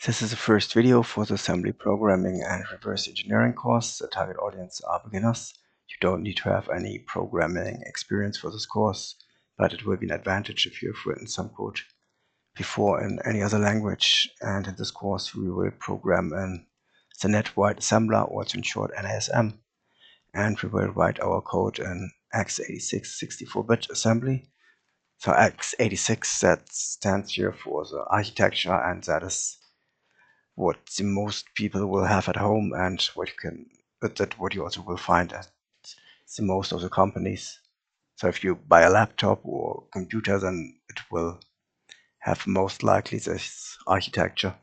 This is the first video for the assembly programming and reverse engineering course. The target audience are beginners. You don't need to have any programming experience for this course, but it will be an advantage if you've written some code before in any other language. And in this course, we will program in the Netwide Assembler, also in short NASM. And we will write our code in x86 64-bit assembly. So x86, that stands here for the architecture, and that is what the most people will have at home, and what you also will find at the most of the companies. So if you buy a laptop or computer, then it will have most likely this architecture.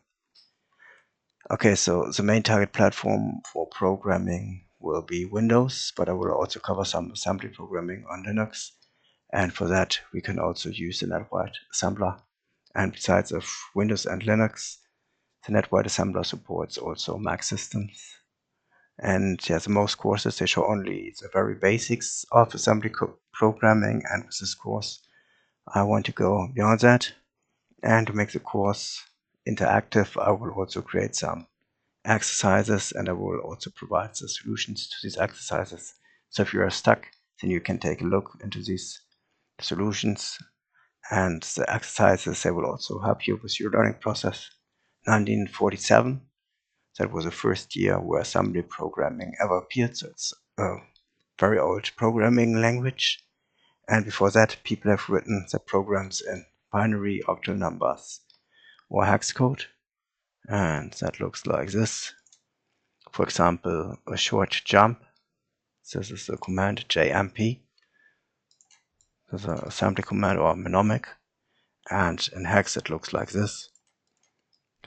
Okay, so the main target platform for programming will be Windows, but I will also cover some assembly programming on Linux. And for that, we can also use the Netwide Assembler. And besides of Windows and Linux, the Netwide Assembler supports also Mac systems. And yeah, the most courses, they show only the very basics of assembly programming. And with this course, I want to go beyond that. And to make the course interactive, I will also create some exercises, and I will also provide the solutions to these exercises. So if you are stuck, then you can take a look into these solutions, and the exercises, they will also help you with your learning process. 1947, that was the first year where assembly programming ever appeared, so it's a very old programming language. And before that, people have written their programs in binary, octal numbers, or hex code, and that looks like this. For example, a short jump. This is the command jmp. This is an assembly command, or mnemonic, and in hex it looks like this.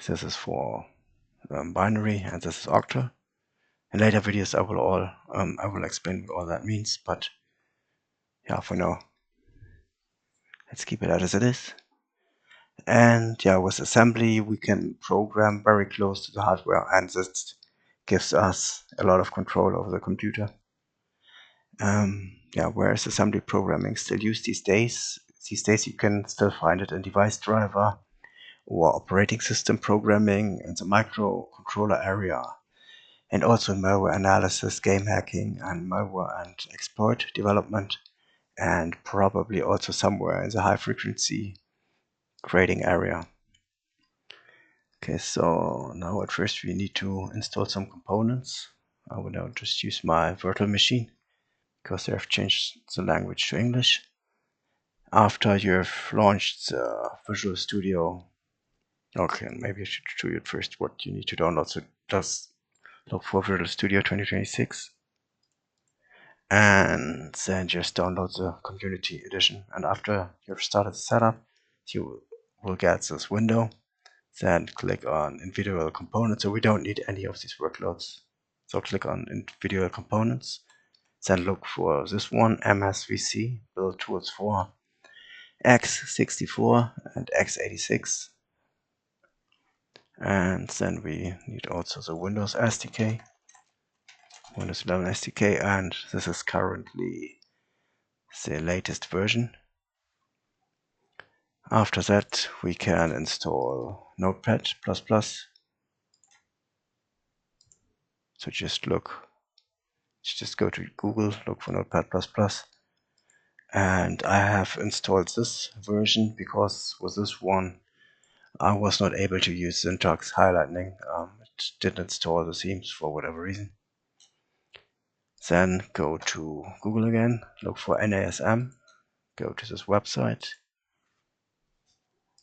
This is for binary, and this is octal. In later videos, I will explain what all that means, but yeah, for now, let's keep it out as it is. And yeah, with assembly, we can program very close to the hardware, and this gives us a lot of control over the computer. Yeah, whereas assembly programming still used these days you can still find it in device driver or operating system programming in the microcontroller area, and also in malware analysis, game hacking, and malware and exploit development, and probably also somewhere in the high frequency trading area. Okay, so now at first we need to install some components. I will now just use my virtual machine because they have changed the language to English. After you've launched Visual Studio, okay, maybe I should show you at first what you need to download. So just look for Visual Studio 2026, and then just download the Community Edition. And after you've started the setup, you will get this window. Then click on individual components. So we don't need any of these workloads. So click on individual components. Then look for this one, MSVC, build tools for x64 and x86. And then we need also the Windows SDK, Windows 11 SDK, and this is currently the latest version. After that, we can install Notepad++. So just go to Google, look for Notepad++. And I have installed this version because with this one, I was not able to use syntax highlighting. It didn't install the themes for whatever reason. Then go to Google again, look for NASM, go to this website,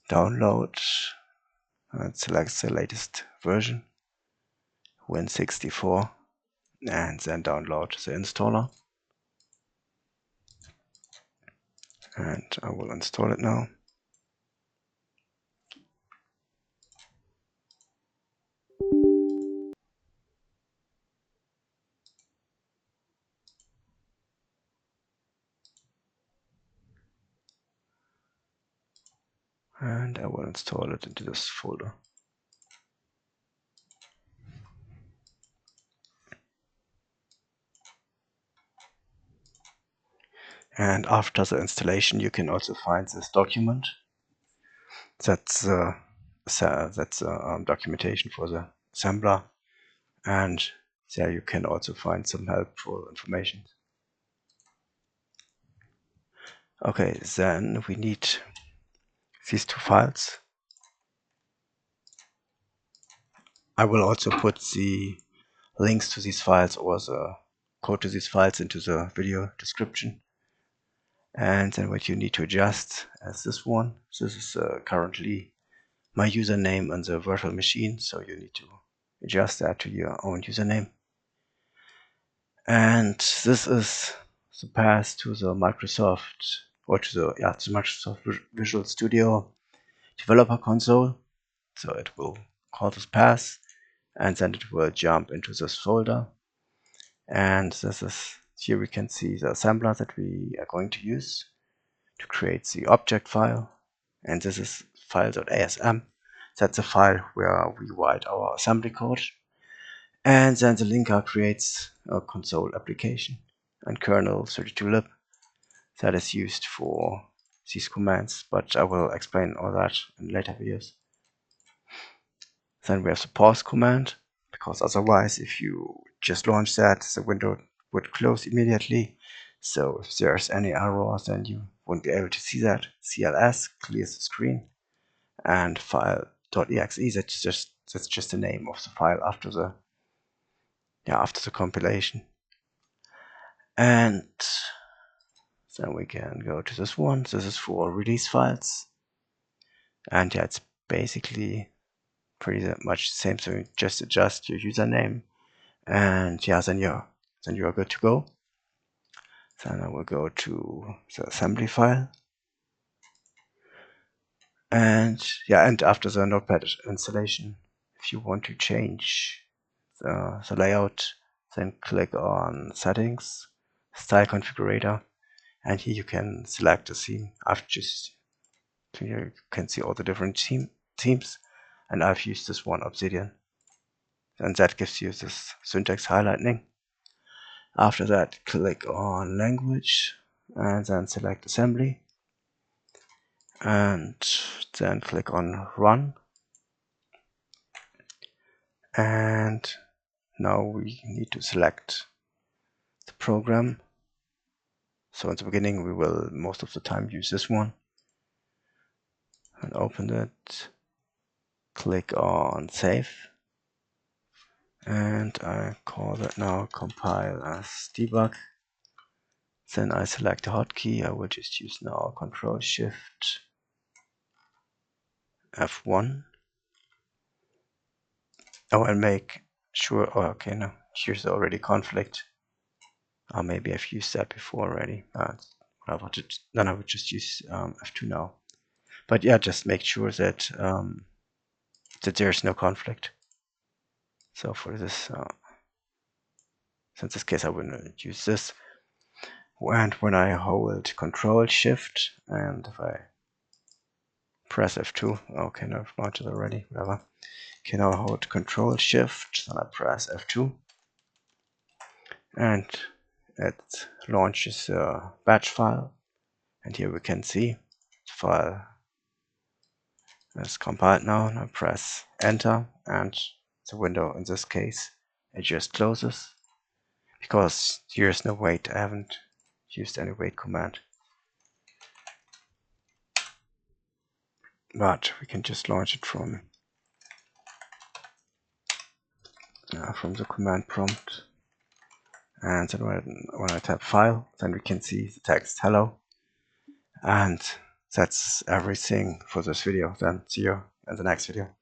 download, and select the latest version, Win64, and then download the installer. And I will install it now. And I will install it into this folder. And after the installation, you can also find this document. That's the that's documentation for the assembler, and there you can also find some helpful information. Okay, then we need these two files. I will also put the links to these files or the code to these files into the video description. And then what you need to adjust is this one. This is currently my username on the virtual machine, so you need to adjust that to your own username. And this is the path to the Microsoft or to the Microsoft Visual Studio developer console. So it will call this path, and then it will jump into this folder. And this is, here we can see the assembler that we are going to use to create the object file. And this is file.asm. That's a file where we write our assembly code. And then the linker creates a console application and kernel 32lib that is used for these commands, but I will explain all that in later videos. Then we have the pause command, because otherwise if you just launch that, the window would close immediately. So if there's any error, then you won't be able to see that. CLS clears the screen, and file.exe, that's just the name of the file after the compilation. And then we can go to this one. This is for release files, and yeah, it's basically pretty much the same. So you just adjust your username, and yeah, then you're good to go. Then I will go to the assembly file, and yeah, and after the Notepad installation, if you want to change the layout, then click on Settings, Style Configurator, and here you can select a theme. Here you can see all the different themes, and I've used this one, Obsidian, and that gives you this syntax highlighting. After that, click on Language, and then select Assembly, and then click on Run. And now we need to select the program. So in the beginning, we will most of the time use this one. And open it, click on Save, and I call that now compile as debug. Then I select a hotkey. I will just use now Control Shift F1. Oh, and make sure. Oh, okay, no, here's already conflict. Maybe I've used that before already. Then I would just use F2 now. But yeah, just make sure that that there's no conflict. So for this, so in this case, I wouldn't use this. And when I hold Control Shift, and if I press F2, okay, no, I've launched it already. Whatever. Okay, now I hold Control Shift, then I press F2, and it launches a batch file. And here we can see the file is compiled now, and I press Enter, and the window in this case it just closes, because here's no wait. I haven't used any wait command, but we can just launch it from the command prompt. And then when I tap File, then we can see the text Hello. And that's everything for this video. Then see you in the next video.